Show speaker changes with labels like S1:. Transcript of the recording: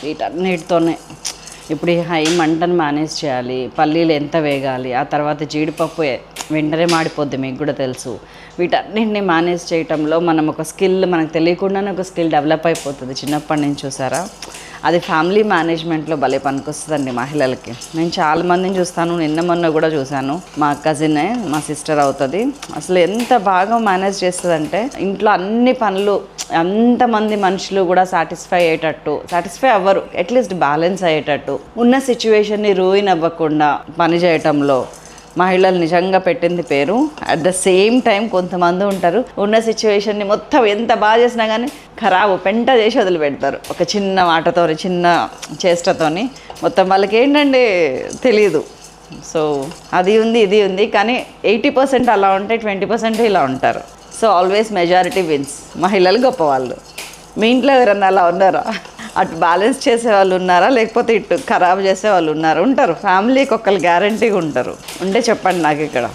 S1: వీటన్నిటితోనే ఇప్పుడు ఈ హై మంటను మేనేజ్ చేయాలి, పల్లీలు ఎంత వేగాలి, ఆ తర్వాత జీడిపప్పు వెంటనే మాడిపోద్ది, మీకు కూడా తెలుసు. వీటన్నిటిని మేనేజ్ చేయటంలో మనం ఒక స్కిల్, మనకు తెలియకుండానే ఒక స్కిల్ డెవలప్ అయిపోతుంది చిన్నప్పటి నుంచి, చూసారా. అది ఫ్యామిలీ మేనేజ్మెంట్లో భలే పనికొస్తుందండి మహిళలకి. నేను చాలామందిని చూస్తాను, నిన్న మొన్న కూడా చూశాను. మా కజినే, మా సిస్టర్ అవుతుంది. అసలు ఎంత బాగా మేనేజ్ చేస్తుందంటే ఇంట్లో అన్ని పనులు, అంతమంది మనుషులు కూడా సాటిస్ఫై అవ్వరు, అట్లీస్ట్ బ్యాలెన్స్ అయ్యేటట్టు ఉన్న సిచ్యువేషన్ని రూయిన్ అవ్వకుండా పని చేయటంలో మహిళలు నిజంగా పెట్టింది పేరు. అట్ ద సేమ్ టైం కొంతమంది ఉంటారు, ఉన్న సిచ్యువేషన్ని మొత్తం ఎంత బాగా చేసినా కానీ పెంట చేసి వదిలిపెడతారు. ఒక చిన్న మాటతోని, చిన్న చేష్టతోని మొత్తం వాళ్ళకి ఏంటంటే తెలియదు. సో అది ఉంది, ఇది ఉంది, కానీ 80% అలా ఉంటే 20% ఇలా ఉంటారు. So always majority wins. మహిళలు గొప్పవాళ్ళు. మీ ఇంట్లో ఎవరన్నా అలా ఉన్నారా? అటు బ్యాలెన్స్ చేసే వాళ్ళు ఉన్నారా, లేకపోతే ఇటు ఖరాబ్ చేసే వాళ్ళు ఉన్నారా? ఉంటారు. ఫ్యామిలీకి ఒకళ్ళు గ్యారంటీగా ఉంటారు. ఉంటే చెప్పండి నాకు ఇక్కడ.